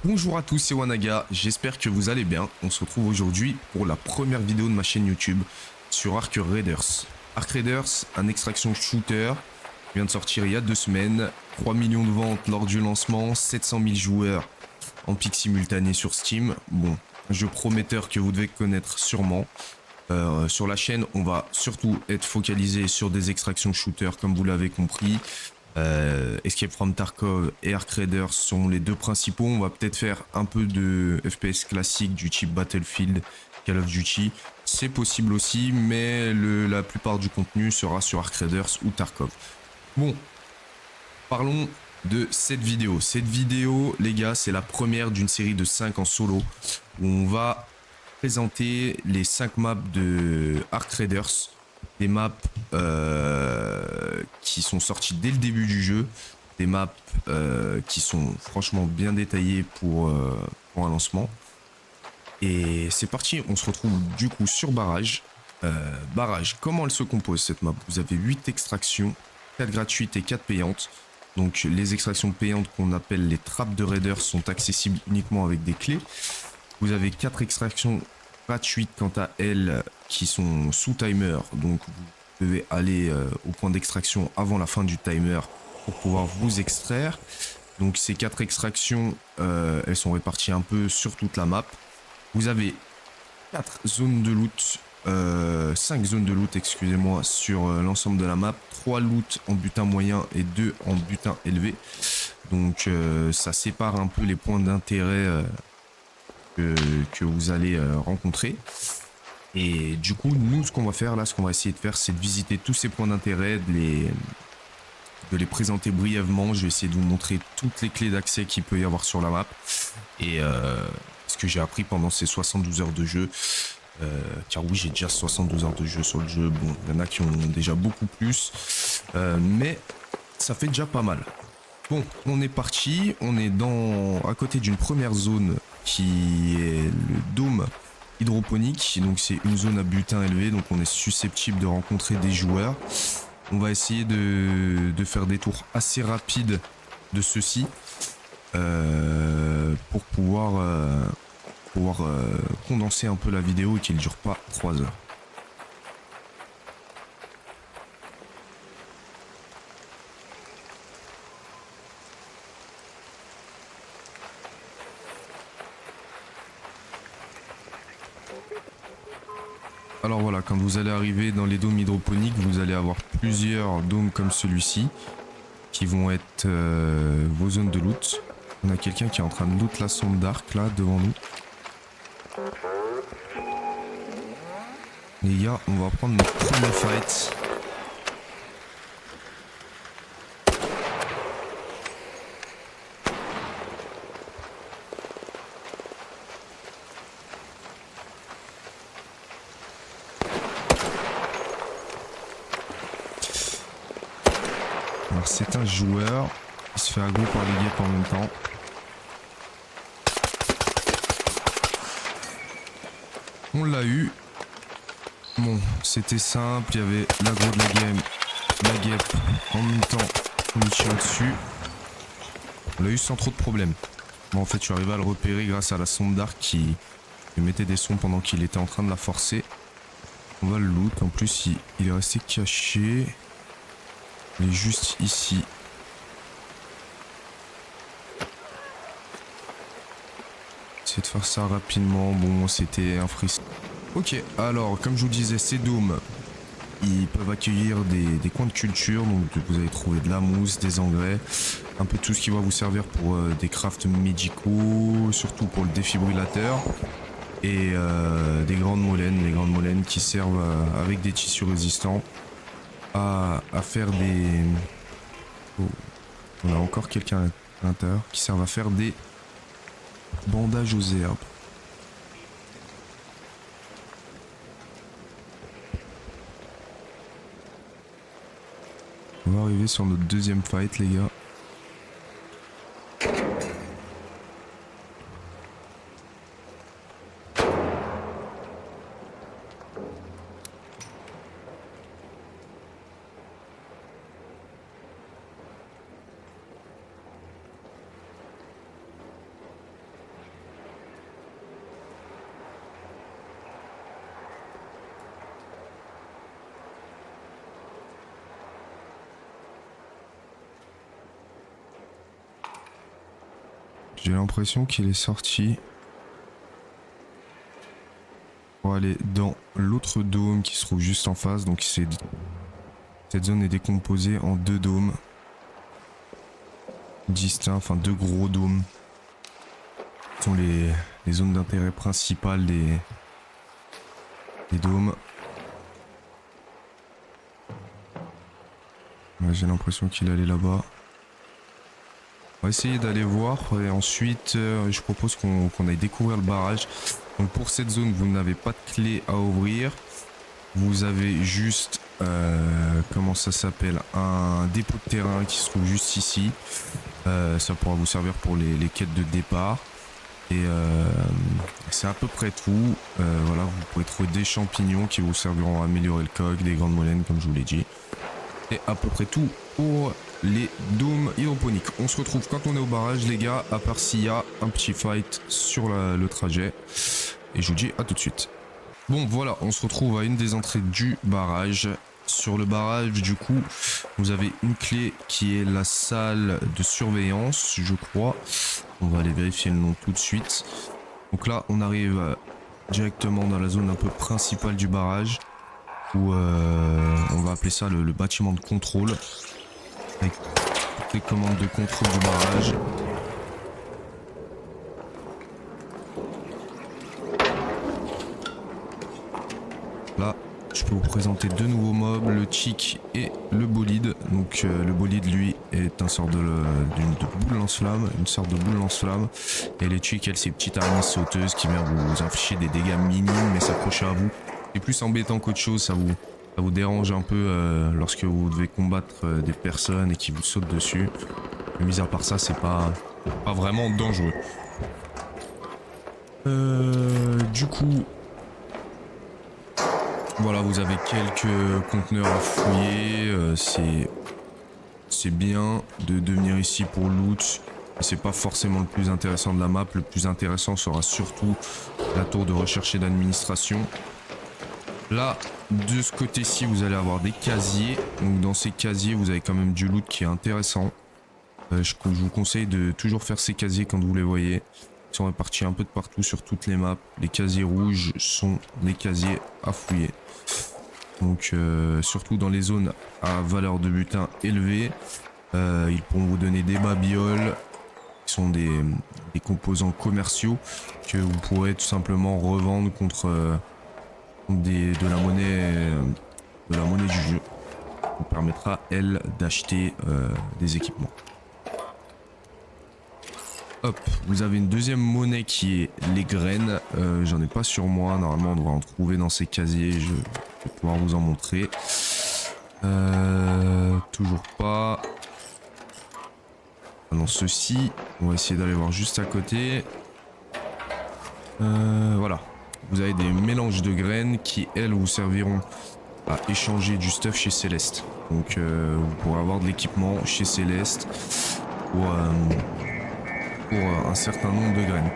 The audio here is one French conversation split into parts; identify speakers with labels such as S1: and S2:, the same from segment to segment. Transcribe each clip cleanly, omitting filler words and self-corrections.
S1: Bonjour à tous, c'est Wanaga, j'espère que vous allez bien. On se retrouve aujourd'hui pour la première vidéo de ma chaîne YouTube sur Ark Raiders. Ark Raiders, un extraction shooter, vient de sortir il y a 2 semaines, 3 millions de ventes lors du lancement, 700 000 joueurs en pic simultané sur Steam. Bon, jeu prometteur que vous devez connaître sûrement. Sur la chaîne, on va surtout être focalisé sur des extractions shooter comme vous l'avez compris. Escape from Tarkov et Ark Raiders sont les deux principaux. On va peut-être faire un peu de FPS classique du type Battlefield, Call of Duty. C'est possible aussi, mais la plupart du contenu sera sur Ark Raiders ou Tarkov. Bon, parlons de cette vidéo. Cette vidéo, les gars, c'est la première d'une série de 5 en solo où on va présenter les 5 maps de Ark Raiders. Des maps qui sont sorties dès le début du jeu. Des maps qui sont franchement bien détaillées pour un lancement. Et c'est parti, on se retrouve du coup sur Barrage. Barrage, comment elle se compose cette map? Vous avez 8 extractions, 4 gratuites et 4 payantes. Donc les extractions payantes qu'on appelle les trappes de raiders sont accessibles uniquement avec des clés. Vous avez 4 extractions gratuites quant à elles qui sont sous timer. Donc vous devez aller au point d'extraction avant la fin du timer pour pouvoir vous extraire. Donc ces 4 extractions, elles sont réparties un peu sur toute la map. Vous avez 4 zones de loot, 5 zones de loot, excusez-moi, sur l'ensemble de la map. 3 loot en butin moyen et 2 en butin élevé. Donc ça sépare un peu les points d'intérêt que vous allez rencontrer. Et du coup, nous, ce qu'on va faire là, ce qu'on va essayer de faire, c'est de visiter tous ces points d'intérêt, de les présenter brièvement. Je vais essayer de vous montrer toutes les clés d'accès qu'il peut y avoir sur la map. Et ce que j'ai appris pendant ces 72 heures de jeu. Car oui, j'ai déjà 72 heures de jeu sur le jeu. Bon, il y en a qui ont déjà beaucoup plus. Mais ça fait déjà pas mal. Bon, on est parti. On est à côté d'une première zone qui est le dôme hydroponique. Donc c'est une zone à butin élevé. Donc on est susceptible de rencontrer des joueurs. On va essayer de faire des tours assez rapides de ceux-ci pour pouvoir condenser un peu la vidéo et qu'il ne dure pas 3 heures. Alors voilà, quand vous allez arriver dans les dômes hydroponiques, vous allez avoir plusieurs dômes comme celui-ci qui vont être vos zones de loot. On a quelqu'un qui est en train de loot la sonde d'arc là devant nous. Les gars, on va prendre notre premier fight. Alors c'est un joueur, il se fait aggro par les guêpes en même temps. On l'a eu. Bon, c'était simple, il y avait l'aggro de la guêpe en même temps, on lui tire dessus. On l'a eu sans trop de problèmes. Bon, en fait, je suis arrivé à le repérer grâce à la sonde d'arc qui mettait des sons pendant qu'il était en train de la forcer. On va le loot, en plus il est resté caché. Il est juste ici. Essayer de faire ça rapidement. Bon, c'était un freeze. Ok, alors, comme je vous disais, ces dômes, ils peuvent accueillir des coins de culture. Donc, vous allez trouver de la mousse, des engrais, un peu tout ce qui va vous servir pour des crafts médicaux, surtout pour le défibrillateur. Et des grandes molènes. Les grandes molènes qui servent avec des tissus résistants à faire des... Oh. On a encore quelqu'un à l'intérieur qui servent à faire des bandages aux herbes. On va arriver sur notre deuxième fight, les gars. J'ai l'impression qu'il est sorti pour aller dans l'autre dôme qui se trouve juste en face. Donc cette zone est décomposée en 2 dômes distincts, enfin 2 gros dômes. Ce sont les zones d'intérêt principales des dômes. Ouais, j'ai l'impression qu'il allait là-bas. On va essayer d'aller voir et ensuite je propose qu'on aille découvrir le barrage. Donc pour cette zone, vous n'avez pas de clé à ouvrir. Vous avez juste, comment ça s'appelle, un dépôt de terrain qui se trouve juste ici. Ça pourra vous servir pour les quêtes de départ. Et c'est à peu près tout. Voilà, vous pourrez trouver des champignons qui vous serviront à améliorer le coq, des grandes molennes comme je vous l'ai dit. C'est à peu près tout pour les dômes hydroponiques. On se retrouve quand on est au barrage les gars, à part s'il y a un petit fight sur le trajet. Et je vous dis à tout de suite. Bon voilà, on se retrouve à une des entrées du barrage. Sur le barrage du coup, vous avez une clé qui est la salle de surveillance, je crois. On va aller vérifier le nom tout de suite. Donc là, on arrive directement dans la zone un peu principale du barrage. Où on va appeler ça le bâtiment de contrôle. Avec toutes les commandes de contrôle du barrage. Là, je peux vous présenter 2 nouveaux mobs, le chick et le bolide. Donc le bolide lui est un sort de boule lance-flamme, une sorte de boule lance-flamme. Et les chick, elles, c'est petites araignées sauteuses qui viennent vous infliger des dégâts minimes mais s'accrocher à vous. C'est plus embêtant qu'autre chose, ça vous dérange un peu lorsque vous devez combattre des personnes et qui vous sautent dessus. Mais mis à part ça, c'est pas vraiment dangereux. Du coup, voilà, vous avez quelques conteneurs à fouiller. C'est bien de venir ici pour loot. C'est pas forcément le plus intéressant de la map. Le plus intéressant sera surtout la tour de recherche et d'administration. Là, de ce côté-ci, vous allez avoir des casiers. Donc dans ces casiers, vous avez quand même du loot qui est intéressant. Je vous conseille de toujours faire ces casiers quand vous les voyez. Ils sont répartis un peu de partout sur toutes les maps. Les casiers rouges sont des casiers à fouiller. Donc surtout dans les zones à valeur de butin élevée. Ils pourront vous donner des babioles. Qui sont des composants commerciaux que vous pourrez tout simplement revendre contre... de la monnaie du jeu vous permettra elle d'acheter des équipements. Hop, vous avez une deuxième monnaie qui est les graines. J'en ai pas sur moi, normalement on devrait en trouver dans ces casiers, je vais pouvoir vous en montrer. Toujours pas. Dans ceci, on va essayer d'aller voir juste à côté. Voilà. Vous avez des mélanges de graines qui, elles, vous serviront à échanger du stuff chez Céleste. Donc, vous pourrez avoir de l'équipement chez Céleste pour un certain nombre de graines.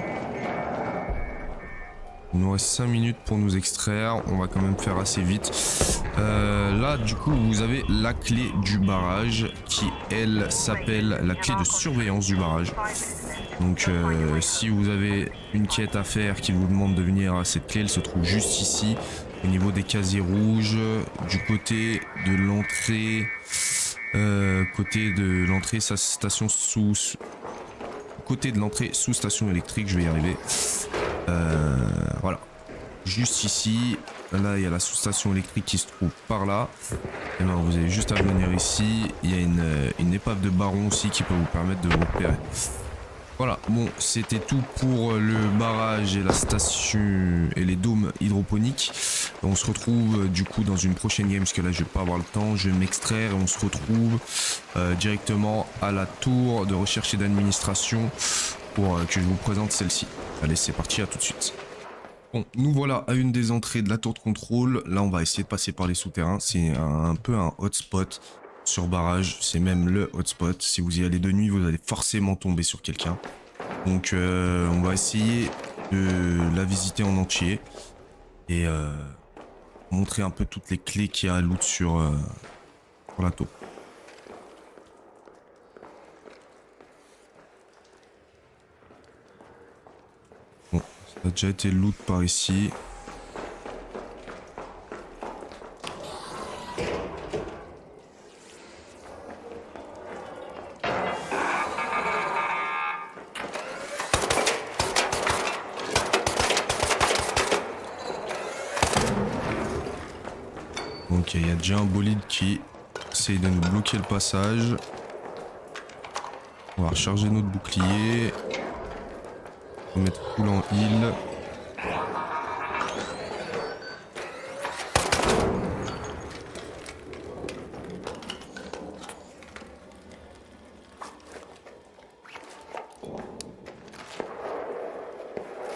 S1: Il nous reste 5 minutes pour nous extraire. On va quand même faire assez vite. Là, du coup, vous avez la clé du barrage qui, elle, s'appelle la clé de surveillance du barrage. Donc si vous avez une quête à faire qui vous demande de venir à cette clé, elle se trouve juste ici, au niveau des casiers rouges, du côté de l'entrée, sa station côté de l'entrée sous station électrique, je vais y arriver. Voilà, juste ici, là il y a la sous-station électrique qui se trouve par là. Et ben vous avez juste à venir ici, il y a une épave de baron aussi qui peut vous permettre de vous repérer. Voilà, bon, c'était tout pour le barrage et la station et les dômes hydroponiques. On se retrouve du coup dans une prochaine game, parce que là je vais pas avoir le temps, je vais m'extraire et on se retrouve directement à la tour de recherche et d'administration pour que je vous présente celle-ci. Allez, c'est parti, à tout de suite. Bon, nous voilà à une des entrées de la tour de contrôle. Là, on va essayer de passer par les souterrains. C'est un peu un hotspot. Sur barrage, c'est même le hotspot. Si vous y allez de nuit, vous allez forcément tomber sur quelqu'un. Donc on va essayer de la visiter en entier et montrer un peu toutes les clés qu'il y a à loot sur la tour. Ça a déjà été loot par ici. Ok, il y a déjà un bolide qui essaye de nous bloquer le passage. On va recharger notre bouclier. On va mettre full en heal.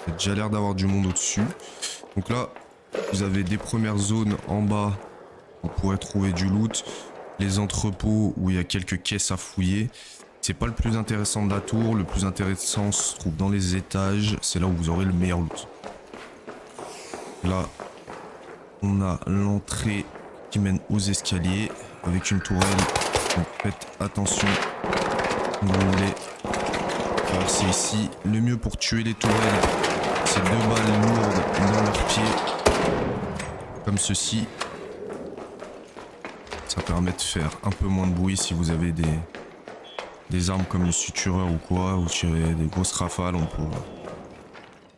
S1: Il y a déjà l'air d'avoir du monde au-dessus. Donc là, vous avez des premières zones en bas. Vous pourrez trouver du loot. Les entrepôts où il y a quelques caisses à fouiller. C'est pas le plus intéressant de la tour. Le plus intéressant se trouve dans les étages. C'est là où vous aurez le meilleur loot. Là, on a l'entrée qui mène aux escaliers avec une tourelle. Donc faites attention. Vous voulez passer ici. Le mieux pour tuer les tourelles, c'est 2 balles lourdes dans leurs pieds. Comme ceci. Ça permet de faire un peu moins de bruit si vous avez des armes comme le sutureur ou quoi, ou tirer des grosses rafales, on peut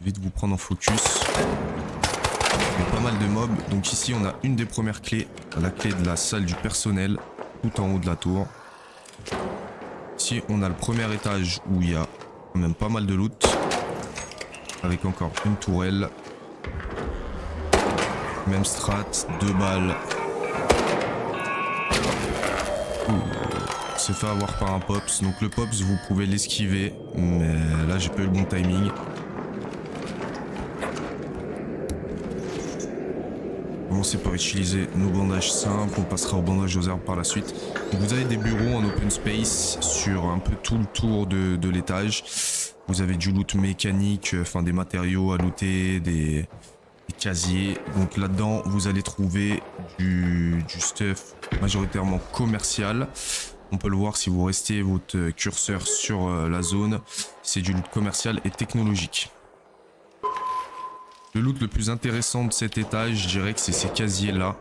S1: vite vous prendre en focus. Il y a pas mal de mobs, donc ici on a une des premières clés, la clé de la salle du personnel, tout en haut de la tour. Ici on a le premier étage où il y a quand même pas mal de loot, avec encore une tourelle. Même strat, 2 balles. C'est fait avoir par un pops, donc le pops vous pouvez l'esquiver, mais là j'ai pas eu le bon timing. Commencez par utiliser nos bandages simples, on passera au bandage aux herbes par la suite. Donc vous avez des bureaux en open space sur un peu tout le tour de l'étage. Vous avez du loot mécanique, enfin des matériaux à looter, des casiers. Donc là-dedans vous allez trouver du stuff majoritairement commercial. On peut le voir si vous restez votre curseur sur la zone. C'est du loot commercial et technologique. Le loot le plus intéressant de cet étage, je dirais que c'est ces casiers là.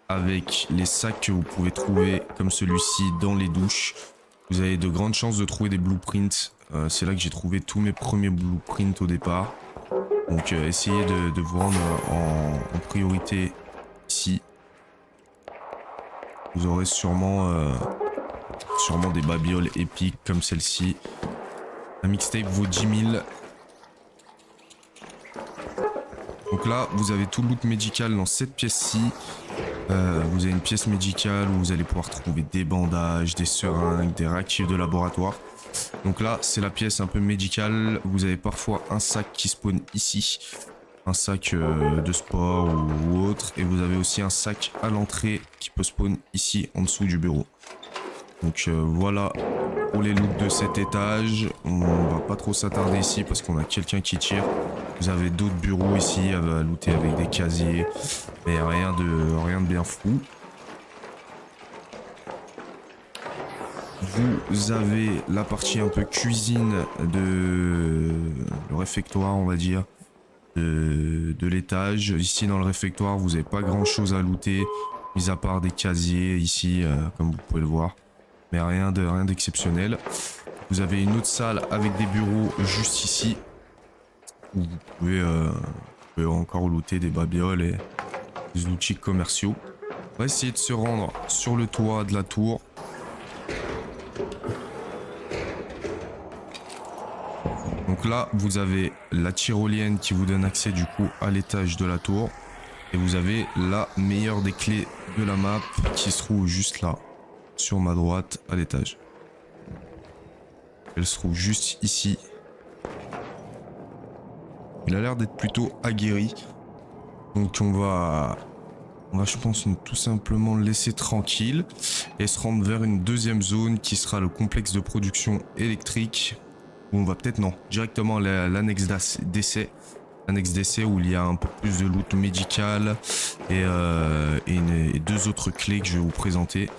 S1: Avec les sacs que vous pouvez trouver comme celui-ci dans les douches. Vous avez de grandes chances de trouver des blueprints. C'est là que j'ai trouvé tous mes premiers blueprints au départ. Donc essayez de vous rendre en priorité ici. Vous aurez sûrement des babioles épiques comme celle-ci. La mixtape vaut 10 000. Donc là, vous avez tout le loot médical dans cette pièce-ci. Vous avez une pièce médicale où vous allez pouvoir trouver des bandages, des seringues, des réactifs de laboratoire. Donc là, c'est la pièce un peu médicale. Vous avez parfois un sac qui spawn ici. Un sac de sport ou autre. Et vous avez aussi un sac à l'entrée qui peut spawn ici en dessous du bureau. Donc voilà pour les loots de cet étage. On va pas trop s'attarder ici parce qu'on a quelqu'un qui tire. Vous avez d'autres bureaux ici à looter avec des casiers. Mais rien de bien fou. Vous avez la partie un peu cuisine de le réfectoire, on va dire, de l'étage. Ici dans le réfectoire, vous n'avez pas grand chose à looter, mis à part des casiers ici, comme vous pouvez le voir. Mais rien d'exceptionnel. Vous avez une autre salle avec des bureaux juste ici. Où vous pouvez encore looter des babioles et des outils commerciaux. On va essayer de se rendre sur le toit de la tour. Donc là, vous avez la tyrolienne qui vous donne accès du coup à l'étage de la tour. Et vous avez la meilleure des clés de la map qui se trouve juste là. Sur ma droite à l'étage. Elle se trouve juste ici. Il a l'air d'être plutôt aguerri. Donc on va je pense tout simplement le laisser tranquille et se rendre vers une deuxième zone qui sera le complexe de production électrique. Où on va peut-être directement à l'annexe d'essai. Annexe d'essai où il y a un peu plus de loot médical et 2 autres clés que je vais vous présenter.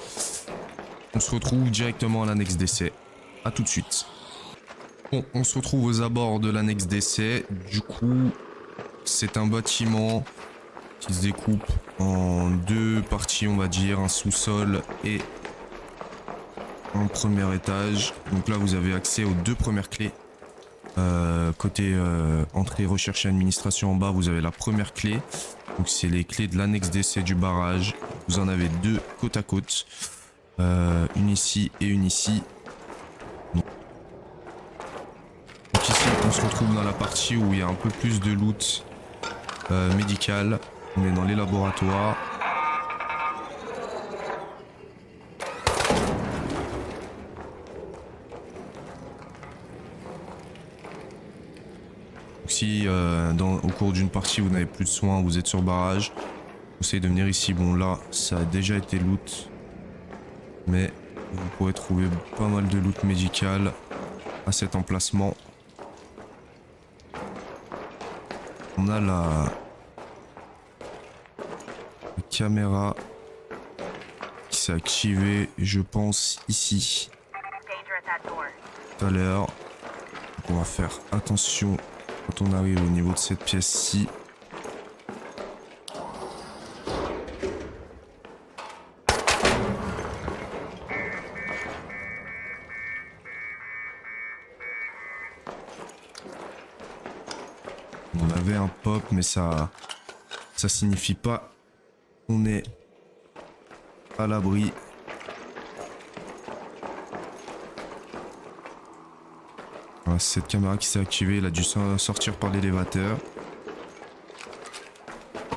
S1: On se retrouve directement à l'annexe d'essai. A tout de suite. Bon, on se retrouve aux abords de l'annexe d'essai. Du coup, c'est un bâtiment qui se découpe en deux parties, on va dire, un sous-sol et un premier étage. Donc là, vous avez accès aux deux premières clés. Côté entrée, recherche et administration en bas, vous avez la première clé. Donc c'est les clés de l'annexe d'essai du barrage. Vous en avez deux côte à côte. Une ici et une ici. Donc ici, on se retrouve dans la partie où il y a un peu plus de loot médical. On est dans les laboratoires. Si au cours d'une partie vous n'avez plus de soins, vous êtes sur barrage, essayez de venir ici. Bon là ça a déjà été loot, mais vous pourrez trouver pas mal de loot médical à cet emplacement. On a la caméra qui s'est activée, je pense, ici tout à l'heure. On va faire attention quand on arrive au niveau de cette pièce-ci. On avait un pop, mais ça signifie pas qu'on est à l'abri. Voilà, cette caméra qui s'est activée, elle a dû sortir par l'élévateur.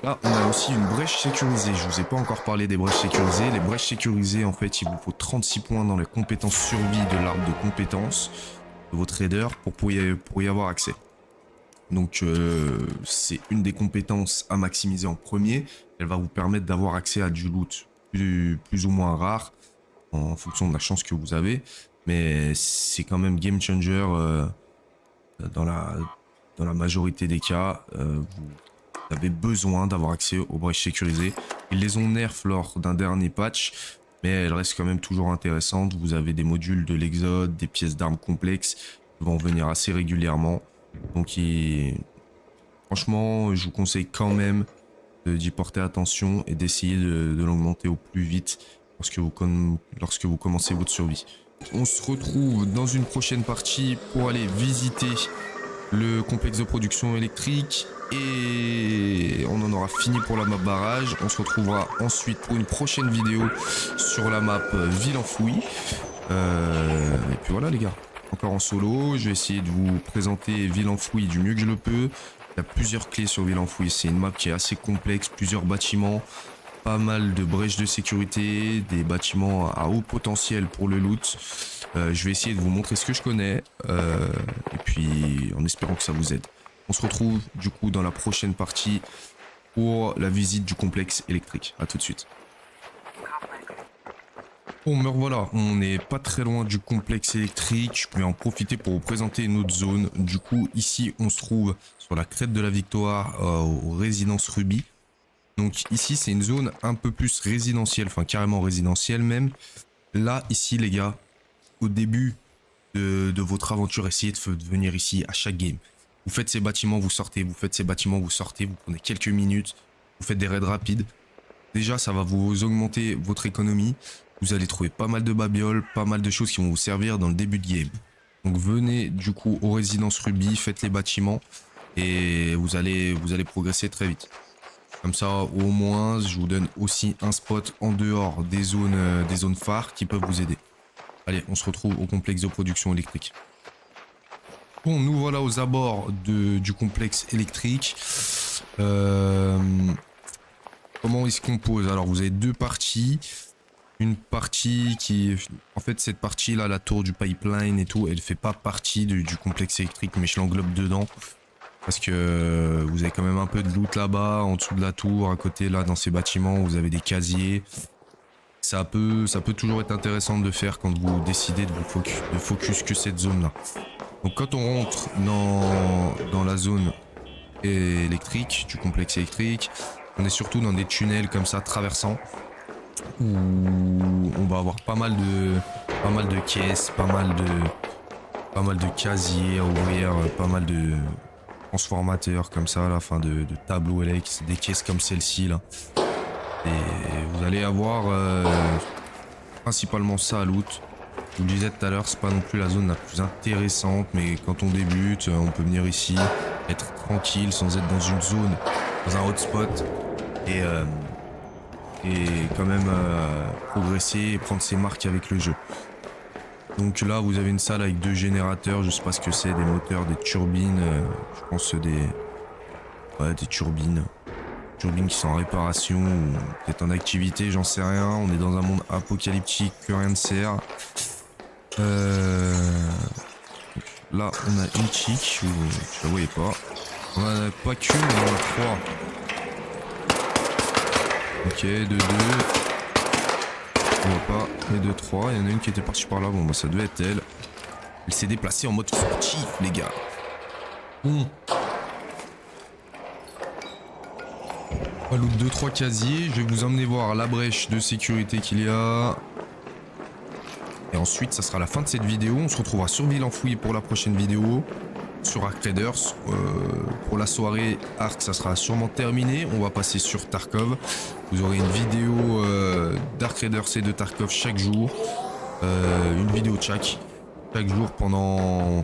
S1: Là, on a aussi une brèche sécurisée. Je vous ai pas encore parlé des brèches sécurisées. Les brèches sécurisées, en fait, il vous faut 36 points dans les compétences survie de l'arbre de compétences de votre raider pour y avoir accès. Donc, c'est une des compétences à maximiser en premier. Elle va vous permettre d'avoir accès à du loot plus ou moins rare en fonction de la chance que vous avez. Mais c'est quand même game changer dans la majorité des cas. Vous avez besoin d'avoir accès aux brèches sécurisées. Ils les ont nerf lors d'un dernier patch, mais elles restent quand même toujours intéressantes. Vous avez des modules de l'Exode, des pièces d'armes complexes qui vont venir assez régulièrement. Donc franchement, je vous conseille quand même d'y porter attention et d'essayer de l'augmenter au plus vite lorsque vous commencez votre survie. On se retrouve dans une prochaine partie pour aller visiter le complexe de production électrique et on en aura fini pour la map barrage. On se retrouvera ensuite pour une prochaine vidéo sur la map ville enfouie. Et puis voilà les gars, encore en solo, je vais essayer de vous présenter ville enfouie du mieux que je le peux. Il y a plusieurs clés sur ville enfouie, c'est une map qui est assez complexe, plusieurs bâtiments. Pas mal de brèches de sécurité, des bâtiments à haut potentiel pour le loot. Je vais essayer de vous montrer ce que je connais et puis en espérant que ça vous aide. On se retrouve du coup dans la prochaine partie pour la visite du complexe électrique. A tout de suite. Bon, me revoilà, on n'est pas très loin du complexe électrique. Je vais en profiter pour vous présenter une autre zone. Du coup, ici, on se trouve sur la crête de la Victoire aux résidences Ruby. Donc ici c'est une zone un peu plus résidentielle, enfin carrément résidentielle même. Là ici les gars, au début de votre aventure, essayez de venir ici à chaque game. Vous faites ces bâtiments, vous sortez, vous faites ces bâtiments, vous sortez, vous prenez quelques minutes, vous faites des raids rapides. Déjà ça va vous augmenter votre économie, vous allez trouver pas mal de babioles, pas mal de choses qui vont vous servir dans le début de game. Donc venez du coup aux résidences Ruby, faites les bâtiments et vous allez progresser très vite. Comme ça, au moins, je vous donne aussi un spot en dehors des zones phares qui peuvent vous aider. Allez, on se retrouve au complexe de production électrique. Bon, nous voilà aux abords du complexe électrique. Comment il se compose? Alors, vous avez deux parties. Une partie qui... En fait, cette partie-là, la tour du pipeline et tout, elle fait pas partie du complexe électrique, mais je l'englobe dedans. Parce que vous avez quand même un peu de loot là-bas, en dessous de la tour, à côté là dans ces bâtiments, vous avez des casiers. Ça peut toujours être intéressant de faire quand vous décidez de focus que cette zone là. Donc quand on rentre dans la zone électrique, du complexe électrique, on est surtout dans des tunnels comme ça traversants, où on va avoir pas mal de caisses, pas mal Pas mal de casiers à ouvrir, pas mal de transformateurs comme ça, là, enfin de tableaux électriques, des caisses comme celle-ci là. Et vous allez avoir principalement ça à loot. Je vous le disais tout à l'heure, c'est pas non plus la zone la plus intéressante, mais quand on débute, on peut venir ici, être tranquille sans être dans une zone, dans un hotspot, et, euh, et quand même progresser et prendre ses marques avec le jeu. Donc là, vous avez une salle avec 2 générateurs, je sais pas ce que c'est, des moteurs, des turbines, je pense des turbines. Turbines qui sont en réparation ou peut-être en activité, j'en sais rien. On est dans un monde apocalyptique que rien ne sert. Là, on a une chick, je la voyais pas. On en a pas qu'une, on en a 3. Ok, 2, 2. On voit pas. Et 2, 3. Il y en a une qui était partie par là. Bon, bah, ça devait être elle. Elle s'est déplacée en mode furtif, les gars. Bon. On va loot 2-3 casiers. Je vais vous emmener voir la brèche de sécurité qu'il y a. Et ensuite, ça sera la fin de cette vidéo. On se retrouvera sur Ville Enfouie pour la prochaine vidéo. Sur Ark Raiders. Pour la soirée, Ark, ça sera sûrement terminé. On va passer sur Tarkov. Vous aurez une vidéo d'Ark Raiders et de Tarkov chaque jour. Une vidéo de chaque jour pendant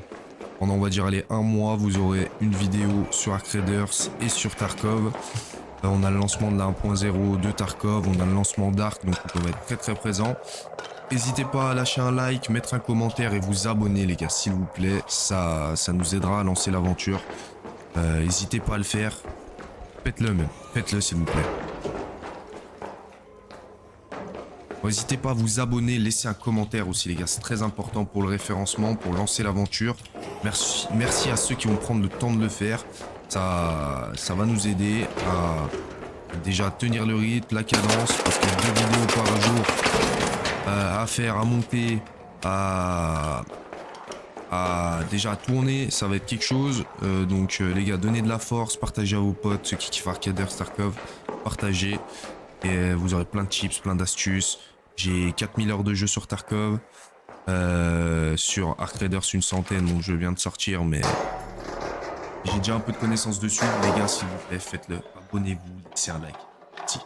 S1: on va dire allez, un mois. Vous aurez une vidéo sur Ark Raiders et sur Tarkov. On a le lancement de la 1.0 de Tarkov. On a le lancement d'Ark. Donc on va être très très présent. N'hésitez pas à lâcher un like, mettre un commentaire et vous abonner les gars s'il vous plaît, ça nous aidera à lancer l'aventure. N'hésitez pas à le faire, faites-le même, faites-le s'il vous plaît. N'hésitez pas à vous abonner, laisser un commentaire aussi les gars, c'est très important pour le référencement, pour lancer l'aventure. Merci à ceux qui vont prendre le temps de le faire, ça va nous aider à déjà tenir le rythme, la cadence, parce que 2 vidéos par jour à faire, à monter, à déjà tourner, ça va être quelque chose. Donc les gars, donnez de la force, partagez à vos potes, ceux qui kiffent Arcaders, Tarkov, partagez. Et vous aurez plein de tips, plein d'astuces. J'ai 4000 heures de jeu sur Tarkov. Sur Ark Raiders, une centaine, donc je viens de sortir, mais j'ai déjà un peu de connaissances dessus. Les gars, s'il vous plaît, faites-le. Abonnez-vous, laissez un like. Merci.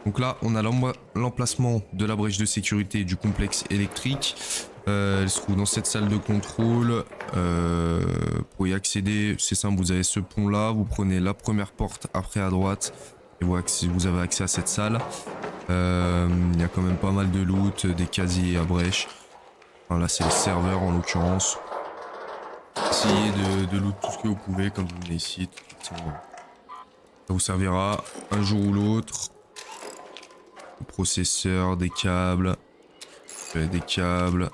S1: Donc là, on a l'emplacement de la brèche de sécurité du complexe électrique. Elle se trouve dans cette salle de contrôle. Pour y accéder, c'est simple, vous avez ce pont là, vous prenez la première porte après à droite et vous avez accès à cette salle. Il y a quand même pas mal de loot, des casiers à brèche. Enfin, là c'est le serveur en l'occurrence. Essayez de loot tout ce que vous pouvez quand vous venez ici. Ça vous servira un jour ou l'autre. Le processeur, des câbles. Des câbles.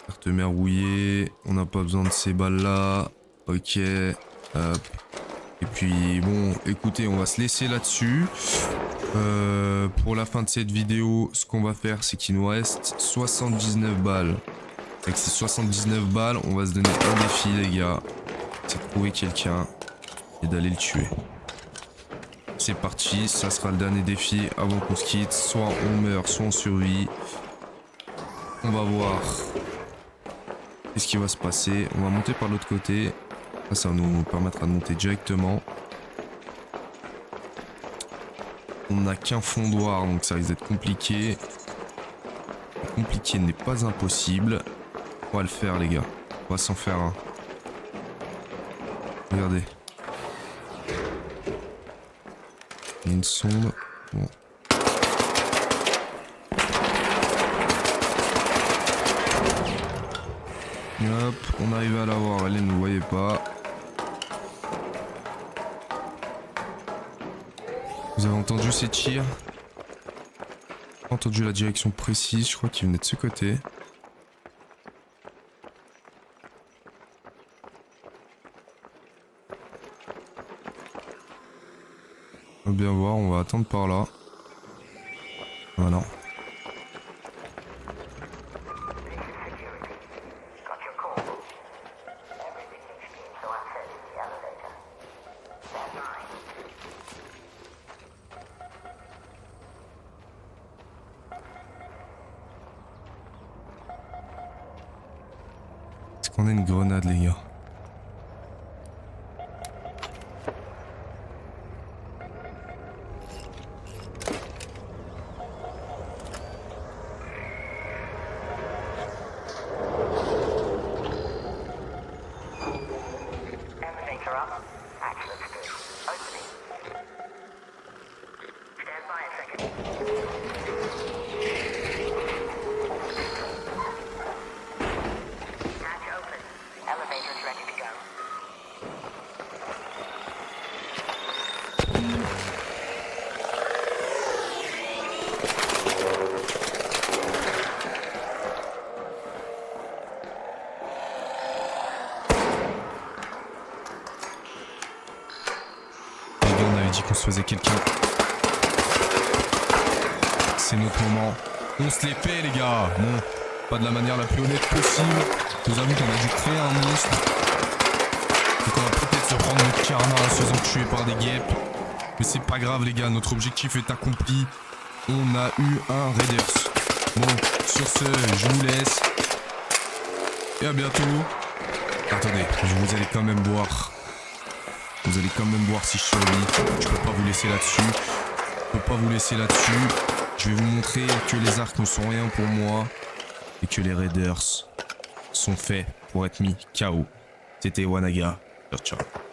S1: Carte mère rouillée. On n'a pas besoin de ces balles là. Ok. Hop. Et puis bon, écoutez, on va se laisser là-dessus. Pour la fin de cette vidéo, ce qu'on va faire, c'est qu'il nous reste 79 balles. Avec ces 79 balles, on va se donner un défi, les gars. C'est de trouver quelqu'un et d'aller le tuer. C'est parti, ça sera le dernier défi avant qu'on se quitte. Soit on meurt, soit on survit. On va voir qu'est-ce qui va se passer. On va monter par l'autre côté. Ça nous permettra de monter directement. On n'a qu'un fondoir, donc ça risque d'être compliqué. Compliqué n'est pas impossible. On va le faire, les gars. On va s'en faire un. Regardez. Une sonde. Bon. Hop, on arrive à l'avoir, elle ne nous voyait pas. Vous avez entendu ces tirs? Entendu la direction précise, je crois qu'il venait de ce côté. On va bien voir, on va attendre par là. Voilà. Prenez une grenade, les gars. On avait dit qu'on se faisait quelqu'un. C'est notre moment. On se les fait, les gars. Bon, pas de la manière la plus honnête possible. Nous avons qu'on a dû créer un monstre. Donc on va peut-être se prendre notre karma en se faisant tuer par des guêpes. Mais c'est pas grave, les gars. Notre objectif est accompli. On a eu un Raiders. Bon, sur ce, je vous laisse. Et à bientôt. Attendez, vous allez quand même voir. Vous allez quand même voir si je survis. Je peux pas vous laisser là-dessus. Je peux pas vous laisser là-dessus. Je vais vous montrer que les arcs ne sont rien pour moi. Et que les Raiders sont faits pour être mis KO. C'était Wanaga. Ciao, ciao.